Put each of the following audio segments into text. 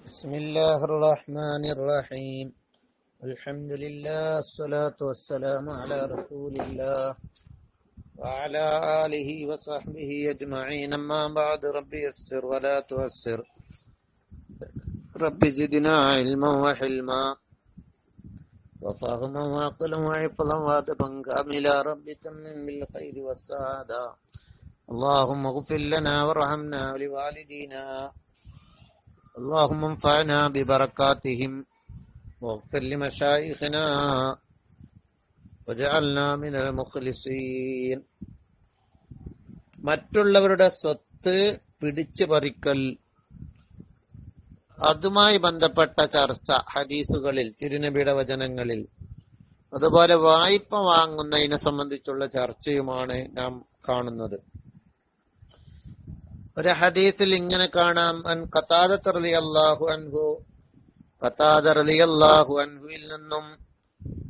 بسم الله الرحمن الرحيم. الحمد لله الصلاة والسلام على رسول الله وعلى آله وصحبه أجمعين. أما بعد، ربي يسر ولا تؤسر، رب زدنا علما وحلما وفهما وعقلا وحفظا وأدبا كاملا. رب تمم بالخير والسعادة. اللهم اغفر لنا وارحمنا ولوالدينا. اللهم انفعنا ببركاتهم واغفر لمشايخنا وجعلنا من المخلصين. മറ്റുള്ളവരുടെ സ്വത്ത് പിടിച്ചു പറിക്കൽ, അതുമായി ബന്ധപ്പെട്ട ചർച്ച ഹദീസുകളിൽ, തിരുനബിയുടെ വചനങ്ങളിൽ, അതുപോലെ വായ്പ വാങ്ങുന്നതിനെ സംബന്ധിച്ചുള്ള ചർച്ചയുമാണ് നാം കാണുന്നത്. ഒരു ഹദീസിൽ ഇങ്ങനെ കാണാം, അൻ ഖതാദ റളിയല്ലാഹു അൻഹു, ഖതാദ റളിയല്ലാഹു അൻഹുവിൽ നിന്നും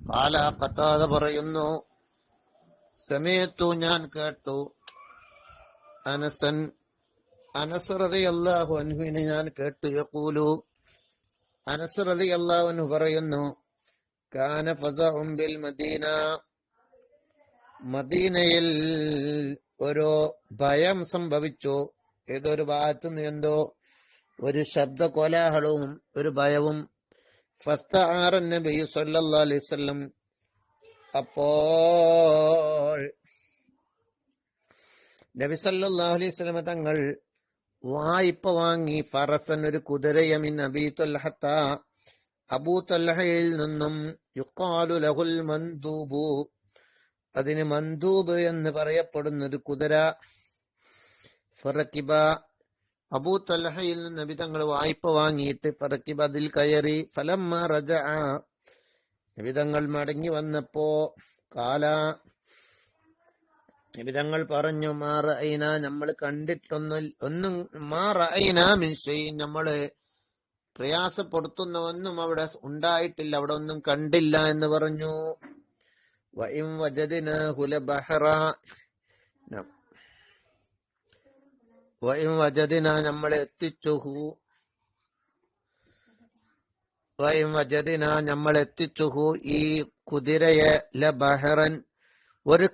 ഖാല, ഖതാദ പറയുന്നു, സമയത്തു ഞാൻ കേട്ടു, അനസ് റളിയല്ലാഹു അൻഹുവിനെ ഞാൻ കേട്ടു, യഖൂലു, അനസ് റളിയല്ലാഹു അൻഹു പറയുന്നു, കാന ഫസഉം ബിൽ മദീന, മദീനയിൽ ഒരു ഭയം സംഭവിച്ചു. ഏതൊരു ഭാഗത്തു നിന്ന് എന്തോ ഒരു ശബ്ദ കോലാഹലവും ഒരു ഭയവും. ഫസ്തആറ നബി സല്ലല്ലാഹു അലൈഹി വസല്ലം, അപ്പോൾ നബി സല്ലല്ലാഹു അലൈഹി വസല്ലം തങ്ങൾ വായ്പ വാങ്ങി, ഫറസൻ, ഒരു കുതിരയെ, മിൻ അബീ ത്വൽഹത, അബൂ ത്വൽഹയിൽ നിന്നും, യുഖാലു ലഹുൽ മൻദൂബു, അതിന് മൻദൂബ് എന്ന് പറയപ്പെടുന്ന ഒരു കുതിര. ഫറക്കിബ, അബൂ ത്വൽഹയിൽ നിന്ന് നബി തങ്ങൾ വായ്പ വാങ്ങിയിട്ട് ഫറക്കിബ, അതിൽ കയറി. ഫലമ്മ റജഅ, നബി തങ്ങൾ മടങ്ങി വന്നപ്പോ, കാല, നബി തങ്ങൾ പറഞ്ഞു, മാ റഅയ്ന, നമ്മൾ കണ്ടിട്ടൊന്നും, മാ റഅയ്ന മിൻ ഷൈഇൻ, നമ്മള് പ്രയാസപ്പെടുത്തുന്ന ഒന്നും അവിടെ ഉണ്ടായിട്ടില്ല, അവിടെ ഒന്നും കണ്ടില്ല എന്ന് പറഞ്ഞു. വഇൻ വജദ്നാഹു ലബഹറ, വഇൻ വജദ്ന, നമ്മൾ എത്തിച്ചുഹു, വഇൻ വജദ്ന, നമ്മൾ എത്തിച്ചുഹു, ഈ കുതിരയെ, ലബഹറൻ, ഒരു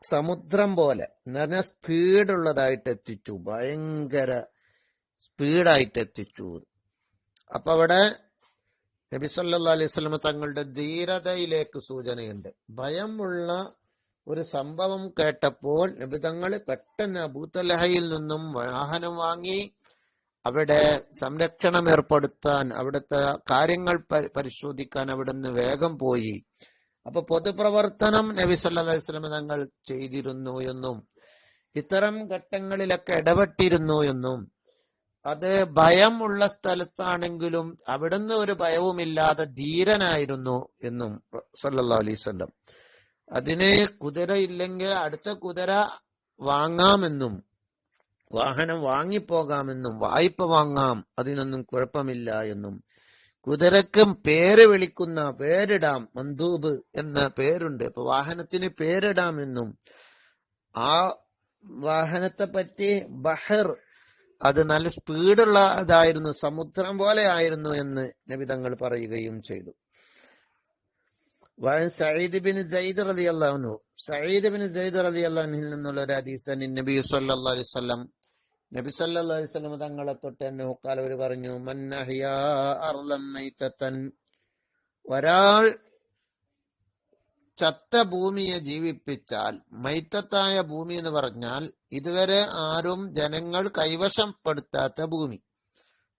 സമുദ്രം പോലെ, എന്ന് പറഞ്ഞാൽ സ്പീഡുള്ളതായിട്ട് എത്തിച്ചു, ഭയങ്കര സ്പീഡായിട്ട് എത്തിച്ചു. അപ്പൊ അവിടെ നബി സല്ലല്ലാഹു അലൈഹി വസല്ലം തങ്ങളുടെ ധീരതയിലേക്ക് സൂചനയുണ്ട്. ഭയമുള്ള ഒരു സംഭവം കേട്ടപ്പോൾ നബി തങ്ങൾ പെട്ടെന്ന് അബൂ ത്വൽഹയിൽ നിന്നും വാഹനം വാങ്ങി അവിടെ സംരക്ഷണം ഏർപ്പെടുത്താൻ, അവിടുത്തെ കാര്യങ്ങൾ പരിശോധിക്കാൻ അവിടുന്ന് വേഗം പോയി. അപ്പൊ പൊതുപ്രവർത്തനം നബി സല്ലല്ലാഹു അലൈഹി വസല്ലം തങ്ങൾ ചെയ്തിരുന്നു എന്നും, ഇത്തരം ഘട്ടങ്ങളിലൊക്കെ ഇടപെട്ടിരുന്നു എന്നും, അത് ഭയമുള്ള സ്ഥലത്താണെങ്കിലും അവിടുന്ന് ഒരു ഭയവുമില്ലാതെ ധീരനായിരുന്നു എന്നും സല്ലല്ലാഹു അലൈഹി വസല്ലം. അതിന് കുതിര ഇല്ലെങ്കിൽ അടുത്ത കുതിര വാങ്ങാമെന്നും, വാഹനം വാങ്ങിപ്പോകാമെന്നും, വായ്പ വാങ്ങാം, അതിനൊന്നും കുഴപ്പമില്ല എന്നും, കുതിരക്കും പേരിടാം, മന്ദൂബ് എന്ന പേരുണ്ട്, അപ്പൊ വാഹനത്തിന് പേരിടാമെന്നും, ആ വാഹനത്തെ പറ്റി ബഹർ, അത് നല്ല സ്പീഡുള്ള ഇതായിരുന്നു, സമുദ്രം പോലെ ആയിരുന്നു എന്ന് നബി തങ്ങൾ പറയുകയും ചെയ്തു. സഈദ് ബിൻ സൈദ് റളിയല്ലാഹു അൻഹു, സഈദ് ബിൻ സൈദ് റളിയല്ലാഹു അൻഹുവിൽ നിന്നുള്ള ഒരു ഹദീസ്, നബി സല്ലല്ലാഹു അലൈഹി വസല്ലം, നബി സല്ലല്ലാഹു അലൈഹി വസല്ലം തങ്ങളെ തൊട്ട് തന്നെ അവർ പറഞ്ഞു, മൻ അഹ്യാ അർളൻ മൈതതൻ, ഒരാൾ ചത്ത ഭൂമിയെ ജീവിപ്പിച്ചാൽ, മൈത്തത്തായ ഭൂമി എന്ന് പറഞ്ഞാൽ ഇതുവരെ ആരും ജനങ്ങൾ കൈവശപ്പെടുത്താത്ത ഭൂമി.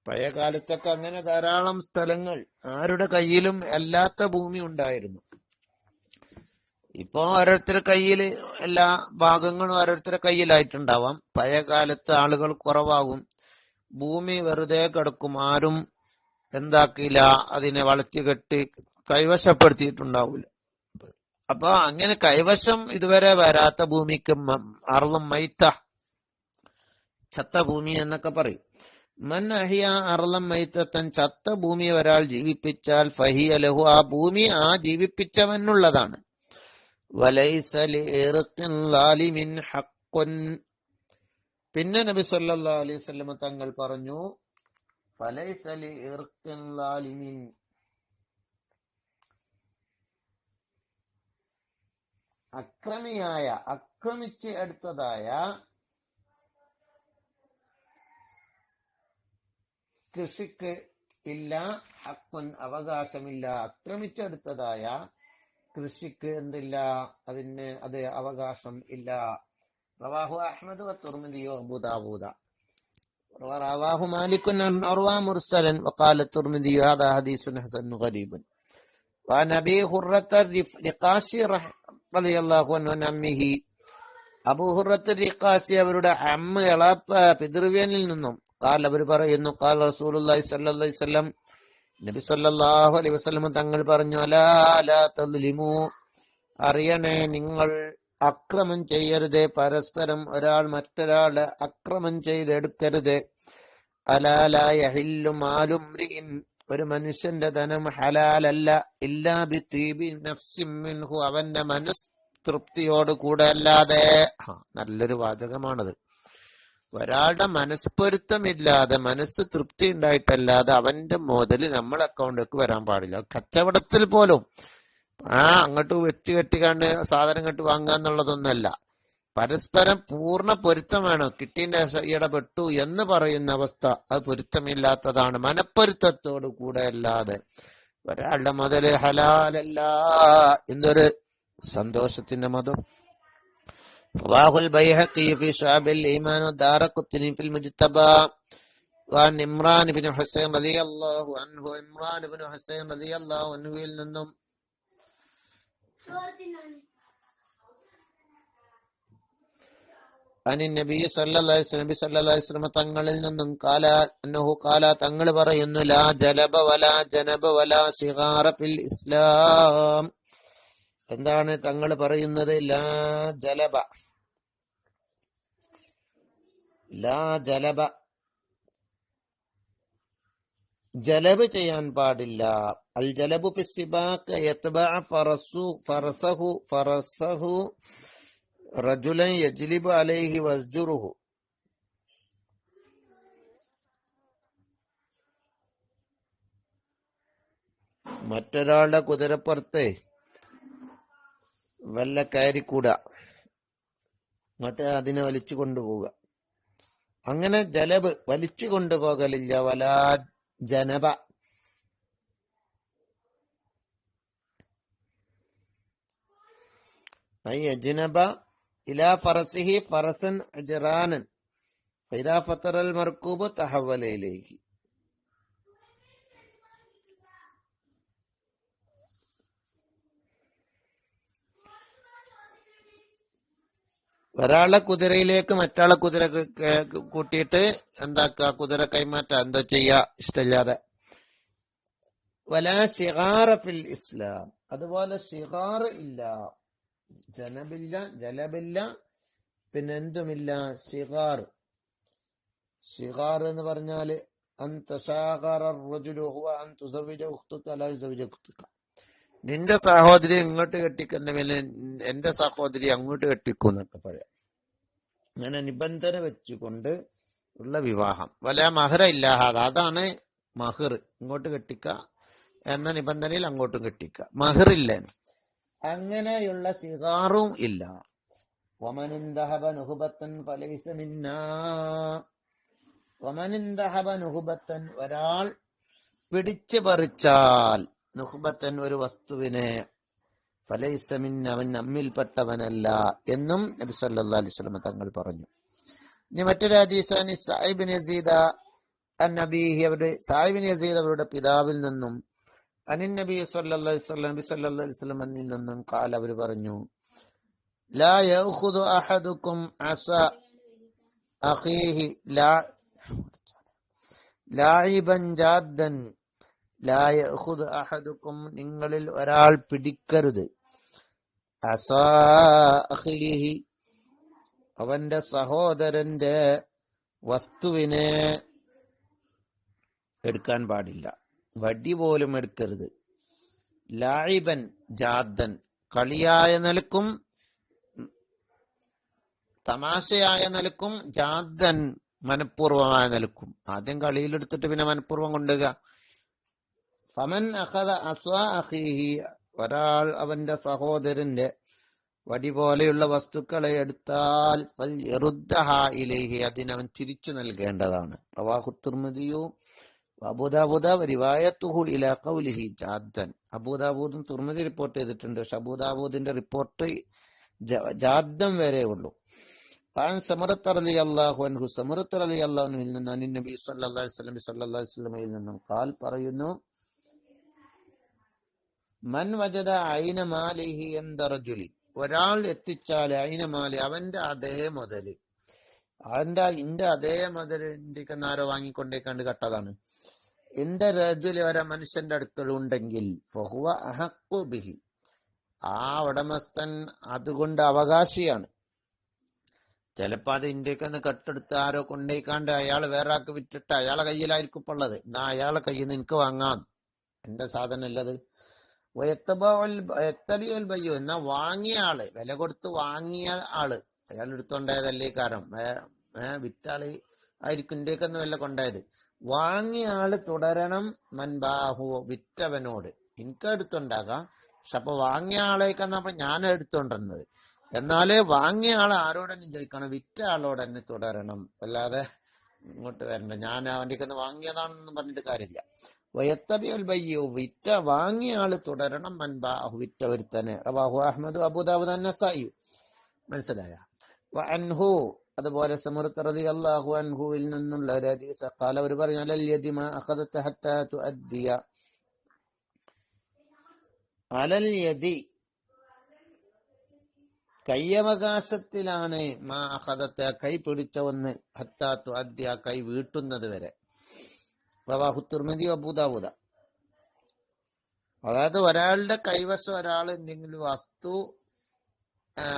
പഴയ കാലത്തൊക്കെ അങ്ങനെ ധാരാളം സ്ഥലങ്ങൾ ആരുടെ കയ്യിലും അല്ലാത്ത ഭൂമി ഉണ്ടായിരുന്നു. ഇപ്പോ ഓരോരുത്തരുടെ കയ്യിൽ എല്ലാ ഭാഗങ്ങളും ഓരോരുത്തരുടെ കയ്യിലായിട്ടുണ്ടാവാം. പഴയ കാലത്ത് ആളുകൾ കുറവാകും, ഭൂമി വെറുതെ കിടക്കും, ആരും എന്താക്കില്ല, അതിനെ വളച്ചു കെട്ടി കൈവശപ്പെടുത്തിയിട്ടുണ്ടാവില്ല. അപ്പൊ അങ്ങനെ കൈവശം ഇതുവരെ വരാത്ത ഭൂമിക്ക് അർളും മൈത്ത, ചത്ത ഭൂമി എന്നൊക്കെ പറയും. മൻ അഹിയ അർളം മൈത്തൻ, ചത്ത ഭൂമിയെ ഒരാൾ ജീവിപ്പിച്ചാൽ, ഫഹിയ ലഹു, ആ ഭൂമി ആ ജീവിപ്പിച്ചവനുള്ളതാണ്. വലൈസ ലിഇർഖിൻ ളാലിമിൻ ഹഖ്ഖുൻ, പിന്നെ നബി സല്ലല്ലാഹു അലൈഹി വസല്ലം തങ്ങൾ പറഞ്ഞു, ഫലൈസ ലിഇർഖിൻ ളാലിമിൻ. അക്രമിയായ, അക്രമിച്ച് എടുത്തതായ കൃഷിക്ക് ഇല്ല ഹഖുൻ, അവകാശമില്ല. അക്രമിച്ചെടുത്തതായ കൃഷിക്ക് എന്തില്ല, അത് അവകാശം ഇല്ല. റവാഹു അഹ്മദ് വത്തുർമിദി വഅബൂ ദാവൂദ. റവാഹു മാലികുൻ അൻ അർവാ മുർസലൻ വഖാല തുർമിദി ഹാദാ ഹദീസുൻ ഹസൻ ഗരീബൻ. വഅൻ അബീ ഹുറത്ത റിഖാശി റളിയല്ലാഹു അൻഹു അൻ അമ്മിഹി, അബൂ ഹുറത്ത റിഖാശി അവരുടെ അമ്മ എളാപ്പ പിതൃവ്യനിൽ നിന്നും ഖാൽ അവർ പറയുന്നു, ഖാൽ റസൂലുള്ളാഹി സ്വല്ലല്ലാഹു അലൈഹി വസല്ലം, നബി സല്ലല്ലാഹു അലൈഹി വസല്ലം തങ്ങൾ പറഞ്ഞു, അലാ ലാ തദ്ലിമു, അറിയണേ നിങ്ങൾ അക്രമം ചെയ്യരുത്, പരസ്പരം ഒരാൾ മറ്റൊരാളെ അക്രമം ചെയ്തെടുക്കരുത്. അലാ ലാ യഹില്ലു മാലു ഇംറിഇൻ, ഒരു മനുഷ്യന്റെ ധനം ഹലാലല്ല, ഇല്ലാ ബിതീബി നഫ്സിൻ മിൻഹു, അവന്റെ മനസ് തൃപ്തിയോട് കൂടെ അല്ലാതെ. നല്ലൊരു വാചകമാണത്. ഒരാളുടെ മനസ്പൊരുത്തമില്ലാതെ, മനസ്സ് തൃപ്തി ഉണ്ടായിട്ടല്ലാതെ അവന്റെ മുതൽ നമ്മളെ അക്കൗണ്ടിലേക്ക് വരാൻ പാടില്ല. കച്ചവടത്തിൽ പോലും അങ്ങോട്ട് വെച്ച് കെട്ടിക്കാണ്ട് സാധനം ഇങ്ങോട്ട് വാങ്ങുക എന്നുള്ളതൊന്നല്ല. പരസ്പരം പൂർണ്ണ പൊരുത്തം വേണം. കിട്ടിന്റെ ഇടപെട്ടു എന്ന് പറയുന്ന അവസ്ഥ അത് പൊരുത്തമില്ലാത്തതാണ്. മനപ്പൊരുത്തത്തോട് കൂടെ അല്ലാതെ ഒരാളുടെ മുതല് ഹലാലല്ല എന്നൊരു സന്തോഷത്തിന്റെ മതം. റവാഹുൽ ബൈഹഖി ഫി ശുഅബിൽ ഈമാൻ വദാറഖുത്നി ഫിൽ മുജ്തബാ വഅൻ ഇമ്രാൻ ഇബ്നു ഹുസൈൻ റളിയല്ലാഹു അൻഹു, ഇമ്രാൻ ഇബ്നു ഹുസൈൻ റളിയല്ലാഹു അൻഹുവിൽ നിന്നും അനി നബി സല്ലല്ലാഹു അലൈഹി വസല്ലം തങ്ങളിൽ നിന്നും ഖാല അന്നഹു ഖാല, തങ്ങൾ പറയുന്നു, ലാ ജലബ വലാ ജനബ വലാ സിഗാറ ഫിൽ ഇസ്ലാം. എന്താണ് തങ്ങൾ പറയുന്നത്? ലാ ജലബ, ലാ ജലബ, ജലബ് ചെയ്യാൻ പാടില്ല. അൽ ജലബു ഫി സിബാഖ് യത്ബഅ ഫറസഹു റജുലൻ യജ്ലിബു അലൈഹി വസ്ജുറുഹു. മറ്റൊരാളുടെ കുതിരപ്പുറത്ത് വല്ല കയറിക്കൂടാ, എന്നിട്ട് അതിനെ വലിച്ചു കൊണ്ടുപോവുക. അങ്ങനെ ജലബ് വലിച്ചു കൊണ്ടുപോകലില്ല. വലാ ജനബ, അജ്നബ ഇലാ ഫറസിഹി ഫറസൻ അജ്റാനൻ ഫഇദാ ഫതറൽ മർകൂബ് തഹവല ഇലൈഹി. ഒരാളെ കുതിരയിലേക്ക് മറ്റാളെ കുതിര കൂട്ടിയിട്ട് എന്താക്കുക, കുതിര കൈമാറ്റ എന്തോ ചെയ്യാ ഇഷ്ടമില്ലാതെ. വലാ സിഗാറ ഫിൽ ഇസ്ലാം, അതുപോലെ സിഗാർ ഇല്ല, ജനബില്ല, ജലബില്ല, പിന്നെ എന്തുമില്ല, സിഗാർ. സിഗാർ എന്ന് പറഞ്ഞാല് നിന്റെ സഹോദരി ഇങ്ങോട്ട് കെട്ടിക്കുന്ന മേലെ എന്റെ സഹോദരി അങ്ങോട്ട് കെട്ടിക്കും എന്നൊക്കെ പറയാം. അങ്ങനെ നിബന്ധന വെച്ചുകൊണ്ട് ഉള്ള വിവാഹം. വല മഹറ ഇല്ലാഹാദ, അതാണ് മഹർ. ഇങ്ങോട്ട് കെട്ടിക്ക എന്ന നിബന്ധനയിൽ അങ്ങോട്ടും കെട്ടിക്ക, മഹറില്ല. അങ്ങനെയുള്ള സിഗാറും ഇല്ല. വമനിന്തഹബ നുഹുബത്തൻ ഫലൈസ മിന്നാ, വമനിന്തഹബ നുഹുബത്തൻ, ഒരാൾ പിടിച്ചു പറിച്ചാൽ, നുഹുബത്തൻ ഒരു വസ്തുവിനെ, ഫലൈസ മിന്ന, അവൻ നമ്മിൽപ്പെട്ടവനല്ല എന്നും നബി സല്ലല്ലാഹു അലൈഹി വസല്ലം തങ്ങൾ പറഞ്ഞു. ഇനി മറ്റൊരു ഹദീസാണ് സഅബ് ഇബ്നു യസീദ അൻ-നബീഹി, അവരുടെ സഅബ് ഇബ്നു യസീദ് അവരുടെ പിതാവിൽ നിന്നും അനിൻ നബി സല്ലല്ലാഹു അലൈഹി വസല്ലം, നബി സല്ലല്ലാഹു അലൈഹി വസല്ലം എന്നിൽ നിന്നും ഖാല, അവർ പറഞ്ഞു, ലാ യഖുദു അഹദുക്കും അസ അഖീഹി ലാഇബൻ ജാദ്ദൻ, ലാ യഖുദു അഹദുക്കും, നിങ്ങളിൽ ഒരാൾ പിടിക്കരുത്, അസാ അഖീഹി, അവന്റെ സഹോദരന്റെ വസ്തുവിനെ എടുക്കാൻ പാടില്ല, വടി പോലും എടുക്കരുത്. ലാഇബൻ ജാദ്ദൻ, കളിയായ നിലക്കും തമാശയായ നിലക്കും, ജാദ്ദൻ മനഃപൂർവമായ നിലക്കും. ആദ്യം കളിയിലെടുത്തിട്ട് പിന്നെ മനഃപൂർവ്വം കൊണ്ടുക. ഫമൻ അഖദ അസ്വാ അഖീഹി, ഒരാൾ അവന്റെ സഹോദരന്റെ വടി പോലെയുള്ള വസ്തുക്കളെ എടുത്താൽ ഫൽ യറുദ്ദഹാ ഇലൈഹി, അതിനവൻ തിരിച്ചു നൽകേണ്ടതാണ്. റവാഹു തിർമിദിയു അബൂദാവൂദ റിവായത്തുഹു ഇലാ ഖൗലിഹി ജാദ്ദൻ. അബൂദാവൂദും തിർമിദി റിപ്പോർട്ട് ചെയ്തിട്ടുണ്ട്. പക്ഷെ അബൂദാവൂദിന്റെ റിപ്പോർട്ട് ജാദ്ദം വരെ ഉള്ളൂ. സമറത്ത് റളിയല്ലാഹു അൻഹു, സമറത്ത് റളിയല്ലാഹു അൻഹുവിൽ നിന്ന് നബി സല്ലല്ലാഹു അലൈഹി വസല്ലമയിൽ നിന്നും ഖാൽ പറയുന്നു, മൻ വജദ ഐന മാലിഹി ഇൻദ റജുലി, ഒരാൾ എത്തിച്ചാൽ ഐന മാലി, അവന്റെ അതേ മുതല്, ഇന്റെ അതേ മുതലിന്റെ ആരോ വാങ്ങിക്കൊണ്ടേക്കാണ്ട് കട്ടതാണ്. എന്റെ റജുലി, ഒരാ മനുഷ്യന്റെ അടുക്കൽ ഉണ്ടെങ്കിൽ ഫഹുവ അഹഖു ബിഹി, ആ ഉടമസ്ഥൻ അതുകൊണ്ട് അവകാശിയാണ്. ചിലപ്പോ അത് ഇന്ത്യക്ക് കട്ടെടുത്ത് ആരോ കൊണ്ടേക്കാണ്ട് അയാൾ വേറെ ആൾക്ക് വിറ്റിട്ട് അയാളെ കയ്യിലായിരിക്കും ഇപ്പൊ ഉള്ളത്. എന്നാ അയാളെ കയ്യിൽ നിന്ന് എനിക്ക് വാങ്ങാം, എന്റെ സാധനം അല്ലത്. ബയ്യോ, എന്നാ വാങ്ങിയ ആള്, വില കൊടുത്ത് വാങ്ങിയ ആള്, അയാൾ എടുത്തോണ്ടായതല്ലേ കാരണം, വിറ്റ ആള് ആയിരിക്കും ഇന്ത്യക്കൊന്നും വല്ല കൊണ്ടായത്. വാങ്ങിയ ആള് തുടരണം മൻബാഹു, വിറ്റവനോട്. എനിക്ക് എടുത്തുണ്ടാകാം, പക്ഷെ അപ്പൊ വാങ്ങിയ ആളേക്കെന്നപ്പോ ഞാൻ എടുത്തോണ്ടിരുന്നത്. എന്നാല് വാങ്ങിയ ആൾ ആരോടെന്നെ ചോദിക്കണം, വിറ്റ ആളോട് തന്നെ തുടരണം, അല്ലാതെ ഇങ്ങോട്ട് വരണ്ട. ഞാൻ അവന്റെ ഒന്ന് വാങ്ങിയതാണെന്ന് പറഞ്ഞിട്ട് കാര്യമില്ല. വയത്തബിയുൽ ബയ്യു, വിറ്റ വാങ്ങിയ ആള് തുടരണം മൻബാഹു, വിറ്റ ഒരുത്തനെ. റവാഹു അഹ്മദ് അബൂദാവൂദ് അന്നസായി. മനസ്സിലായ? വഅൻഹു, അതുപോലെ സമറത്ത് റളിയല്ലാഹു അൻഹുവിൽ നിന്നുള്ള ഒരു ഹദീസ്, ഖാല, അവർ പറഞ്ഞു, അലൽ യദി മാ അഖദത ഹത്താ തുഅദ്ദിയ, അലൽ യദി, കയ്യവകാശത്തിലാണ്, മാ അഖദത, കൈ പിടിച്ച ഒന്ന്, ഹത്താ തുഅദ്ദിയ, കൈ വീട്ടുന്നത് വരെ. റവാഹു തിർമിദി അബൂദാവൂദ. അതായത് ഒരാളുടെ കൈവശം ഒരാൾ എന്തെങ്കിലും വസ്തു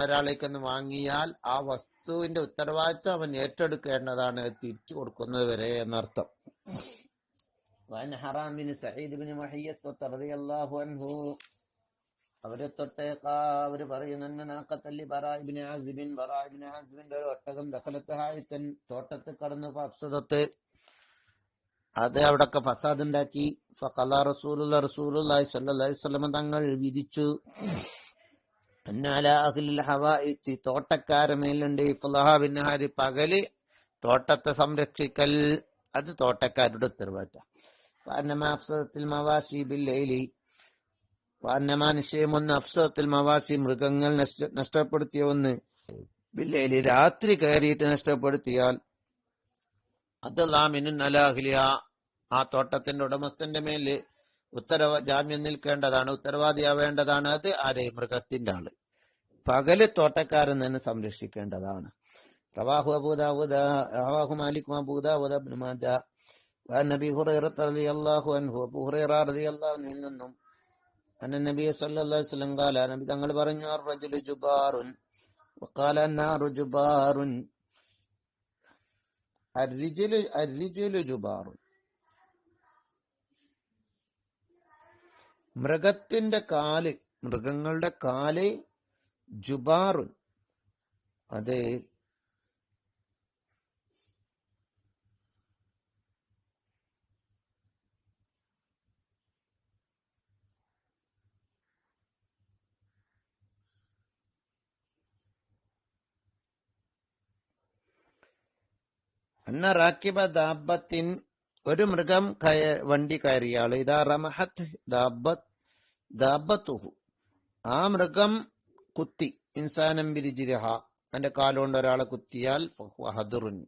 ഒരാളേക്കൊന്ന് വാങ്ങിയാൽ ആ വസ്തുവിന്റെ ഉത്തരവാദിത്വം അവൻ ഏറ്റെടുക്കേണ്ടതാണ്, തിരിച്ചു കൊടുക്കുന്നത് വരെ എന്നർത്ഥം. അവരെ തൊട്ട് അവര് പറയുന്ന ഒരു ഒട്ടകം ദഖലത്ത് തോട്ടത്ത് കടന്നു, ഫഅഫ്സദത്ത്, അത് അവിടൊക്കെ ഫസാദ് ഉണ്ടാക്കി. ഫഖല റസൂലുള്ളാഹി സ്വല്ലല്ലാഹു അലൈഹി വസല്ലം തങ്ങൾ വിധിച്ചു, അന്നഅല അഹ്ലിൽ ഹവായിത്തി, തോട്ടക്കാരെ മേലുണ്ട്, ഫളഹാ ബിന്നഹാരി, പകല് തോട്ടത്തെ സംരക്ഷിക്കൽ, അത് തോട്ടക്കാരുടെ ഉത്തരവാദിത്തം. വഅന്നമാ അഫ്സദത്തിൽ മവാശി ബില്ലൈലി, വഅന്നമാ, നിശ്ചയമൊന്ന്, അഫ്സദത്തിൽ മവാശി, മൃഗങ്ങൾ നഷ്ടപ്പെടുത്തിയ ഒന്ന്, ബില്ലൈലി, രാത്രി കയറിയിട്ട് നഷ്ടപ്പെടുത്തിയാൽ, ആ തോട്ടത്തിന്റെ ഉടമസ്ഥന്റെ മേല് ജാമ്യം നിൽക്കേണ്ടതാണ്, ഉത്തരവാദിയാവേണ്ടതാണ്. അത് ആരെ? മൃഗത്തിന്റെ ആള്. പകല് തോട്ടക്കാരൻ തന്നെ സംരക്ഷിക്കേണ്ടതാണ്. റവാഹു അബൂദാവൂദ, റവാഹു മാലിക് അബൂദാവൂദ ഇബ്നു മാജ. നബി ഹുറൈറ റളിയല്ലാഹു അൻഹു, അബൂ ഹുറൈറ റളിയല്ലാഹു അൻഹു നിന്നും, അന്ന നബി സല്ലല്ലാഹു അലൈഹി വസല്ലം ഖാല, നബി തങ്ങൾ പറഞ്ഞു, അർറജുലു ജുബാറുൻ വഖാല അന്നാറു ജുബാറുൻ, അർരിജുലു ജുബാറുൻ, മൃഗത്തിന്റെ കാല്, മൃഗങ്ങളുടെ കാല്, ജുബാറുൻ, അത് അന്ന റാക്കിബ ദാബത്തിൻ, ഒരു മൃഗം വണ്ടി കയറിയാള്, ഇതാ റമഹത്ത് ദാബത്തുഹു, ആ മൃഗം കുത്തി, ഇൻസാനം ബിരിജിരഹ, അതിന്റെ കാലുകൊണ്ട് ഒരാളെ കുത്തിയാൽ, ഫഹുവ ഹദറുൻ,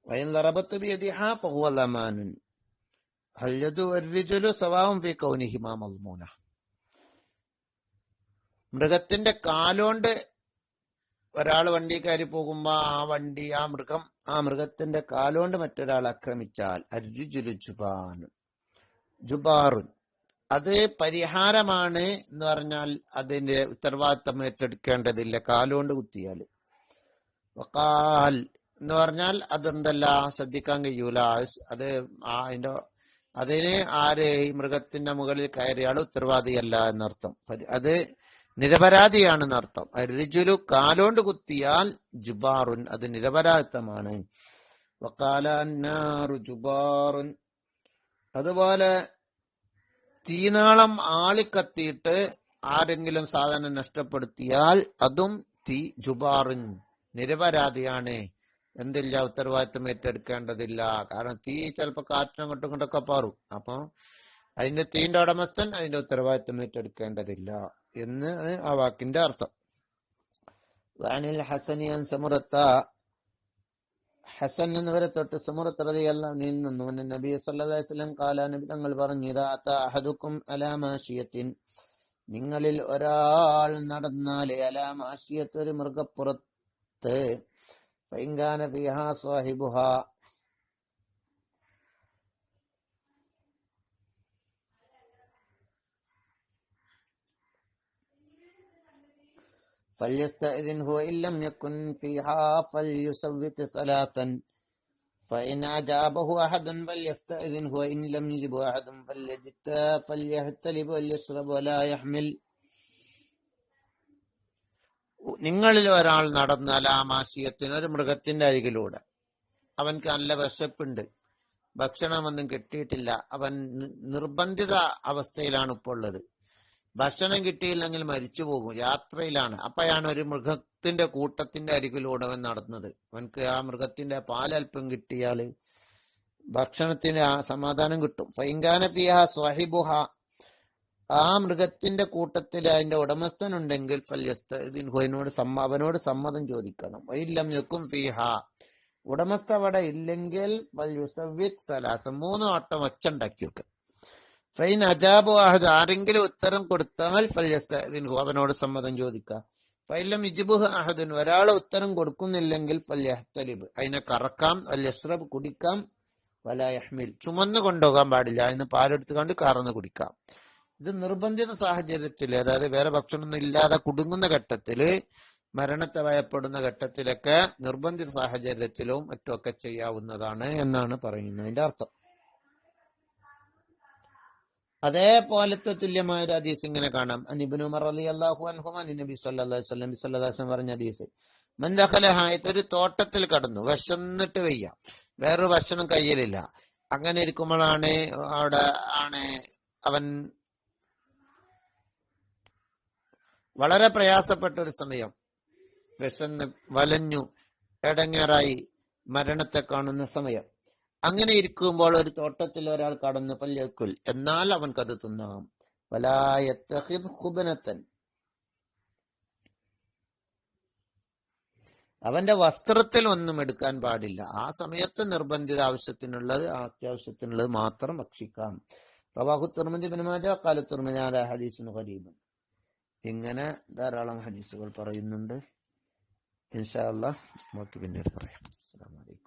വഇൻ ദറബത്തു ബിയദിഹാ ഫഹുവ ലമാനുൻ, ഹൽ യദു വർ-റിജുലു സവാഉൻ ഫീ കൗനിഹിമാ മദ്മൂന. മൃഗത്തിന്റെ കാലുകൊണ്ട് ഒരാൾ വണ്ടി കയറി പോകുമ്പോ ആ മൃഗത്തിന്റെ കാലുകൊണ്ട് മറ്റൊരാൾ ആക്രമിച്ചാൽ, അർരിജുലു ജുബാറുൻ, അത് പരിഹാരമാണ് എന്ന് പറഞ്ഞാൽ അതിന്റെ ഉത്തരവാദിത്തം ഏറ്റെടുക്കേണ്ടതില്ല, കാലുകൊണ്ട് കുത്തിയാല്. വഖാൽ എന്ന് പറഞ്ഞാൽ അതെന്തല്ല, ശ്രദ്ധിക്കാൻ കഴിയൂല, അത് അതിന് ആര്, ഈ മൃഗത്തിന്റെ മുകളിൽ കയറിയാൽ ഉത്തരവാദിയല്ല എന്നർത്ഥം. അത് നിരപരാധിയാണെന്ന് അർത്ഥം. റിജുലു കാലോണ്ട് കുത്തിയാൽ ജുബാറുൻ, അത് നിരപരാധിത്വമാണ്. വഖാല അന്നാറു ജുബാറുൻ, അതുപോലെ തീനാളം ആളിക്കത്തിയിട്ട് ആരെങ്കിലും സാധനം നഷ്ടപ്പെടുത്തിയാൽ അതും തീ ജുബാറുൻ, നിരപരാധിയാണ്. എന്തില്ല, ഉത്തരവാദിത്വം ഏറ്റെടുക്കേണ്ടതില്ല. കാരണം തീ ചിലപ്പോ കാറ്റിനങ്ങോട്ടും ഇങ്ങോട്ടൊക്കെ പാറും. അപ്പൊ അതിന്റെ തീന്റെ ഉടമസ്ഥൻ അതിന്റെ ഉത്തരവാദിത്വം ഏറ്റെടുക്കേണ്ടതില്ല എന്ന് ആ വാക്കിന്റെ അർത്ഥം. വാനിൽ ഹസനി അൻ സമുറത്ത, ഹസൻ എന്നിവരെ തൊട്ട് സമുറത്ത് റളിയല്ലാഹു അൻഹു നിന്നു നബി സല്ലല്ലാഹു അലൈഹി വസല്ലം ഖാല, നബി തങ്ങൾ പറഞ്ഞു, ഇദാ അതാ അഹദുക്കും അലാ മാശിയത്തിൻ, നിങ്ങളിൽ ഒരാൾ നടന്നാല് അലാ മാശിയത്ത്, ഒരു മൃഗപ്പുറത്ത്, ഫഇൻ കാന ഫീഹാ സാഹിബുഹാ, فليستأذنه وإن لم يكن فيها فليصوت ثلاثا فإن أجابه أحد فليستأذنه وإن لم يجب أحد فليحتلب وليشرب ولا يحمل. നിങ്ങളിൽ ഒരാൾ നടന്നാൽ ആ മാശിയത്തിന്, ഒരു മൃഗത്തിന്റെ അരികിലൂടെ, അവൻക്ക് നല്ല വിശപ്പുണ്ട്, ഭക്ഷണമൊന്നും കിട്ടിയിട്ടില്ല, അവൻ നിർബന്ധിത അവസ്ഥയിലാണ് ഇപ്പോൾ ഉള്ളത്, ഭക്ഷണം കിട്ടിയില്ലെങ്കിൽ മരിച്ചു പോകും, യാത്രയിലാണ്. അപ്പോഴാണ് ഒരു മൃഗത്തിന്റെ കൂട്ടത്തിന്റെ അരികിലൂടെ അവൻ നടന്നത്. അവൻക്ക് ആ മൃഗത്തിന്റെ പാലൽപ്പം കിട്ടിയാല് ഭക്ഷണത്തിന് ആ സമാധാനം കിട്ടും. ഫൈൻകാന ഫിഹ സ്വഹിബുഹ, ആ മൃഗത്തിന്റെ കൂട്ടത്തിൽ അതിന്റെ ഉടമസ്ഥൻ ഉണ്ടെങ്കിൽ അവനോട് സമ്മതം ചോദിക്കണം. വൈലം യകുൻ ഫിഹ, ഉടമസ്ഥ അവിടെ ഇല്ലെങ്കിൽ മൂന്ന് വട്ടം ഒച്ച ഉണ്ടാക്കി വെക്കും. ഫൈൻ അജാബു അഹദ്, ആരെങ്കിലും ഉത്തരം കൊടുത്താൽ ഫല്യസ്തഅ്ദിൻഹു, അവനോട് സമ്മതം ചോദിക്കാം. ഫൈലം ഇജ്ബുഹു അഹദുൻ, ഒരാൾ ഉത്തരം കൊടുക്കുന്നില്ലെങ്കിൽ ഫല്യഹ്തലിബ്, അതിനെ കറക്കാം, വല്യശ്റബ് കുടിക്കാം, വലാ യഹ്മിൽ, ചുമന്നു കൊണ്ടുപോകാൻ പാടില്ല, അതിന് പാലെടുത്ത് കണ്ട് കറന്ന് കുടിക്കാം. ഇത് നിർബന്ധിത സാഹചര്യത്തില്, അതായത് വേറെ ഭക്ഷണമൊന്നും ഇല്ലാതെ കുടുങ്ങുന്ന ഘട്ടത്തില്, മരണത്തെ ഭയപ്പെടുന്ന ഘട്ടത്തിലൊക്കെ നിർബന്ധിത സാഹചര്യത്തിലും മറ്റുമൊക്കെ ചെയ്യാവുന്നതാണ് എന്നാണ് പറയുന്നത് അതിന്റെ അർത്ഥം. അതേപോലത്തെ തുല്യമായ ഒരു ഹദീസ് ഇങ്ങനെ കാണാം. ഇബ്നു ഉമർ റളിയല്ലാഹു അൻഹുമാ നബി സല്ലല്ലാഹു അലൈഹി വസല്ലം പറഞ്ഞ ഹദീസ്, മൻ ദഖല ഹായത്, ഒരു തോട്ടത്തിൽ കടന്നു, വിശന്നിട്ട് വയ്യ, വേറൊരു ഭക്ഷണം കയ്യിലില്ല, അങ്ങനെ ഇരിക്കുമ്പോഴാണ് അവിടെ അവൻ വളരെ പ്രയാസപ്പെട്ട ഒരു സമയം, വിശന്ന് വലഞ്ഞു എടങ്ങേറായി മരണത്തെ കാണുന്ന സമയം. അങ്ങനെ ഇരിക്കുമ്പോൾ ഒരു തോട്ടത്തിൽ ഒരാൾ കടന്നു, ഫല്യക്കുൽ, എന്നാൽ അവൻക്കത് തിന്നാം. വലാ യത്തഖിദ് ഖുബനത്തൻ, അവന്റെ വസ്ത്രത്തിൽ ഒന്നും എടുക്കാൻ പാടില്ല. ആ സമയത്ത് നിർബന്ധിത ആവശ്യത്തിനുള്ളത്, ആ അത്യാവശ്യത്തിനുള്ളത് മാത്രം ഭക്ഷിക്കാം. റവാഹു തിർമിദി ഇബ്നു മാജah ഖാല തിർമിദി ഹദാ ഹദീസുൻ ഖരീബ്. ഇങ്ങനെ ധാരാളം ഹദീസുകൾ പറയുന്നുണ്ട്. ഇൻഷാ അല്ലാഹ് നമുക്ക് പിന്നീട് പറയാം. അസ്സലാമു അലൈക്കും.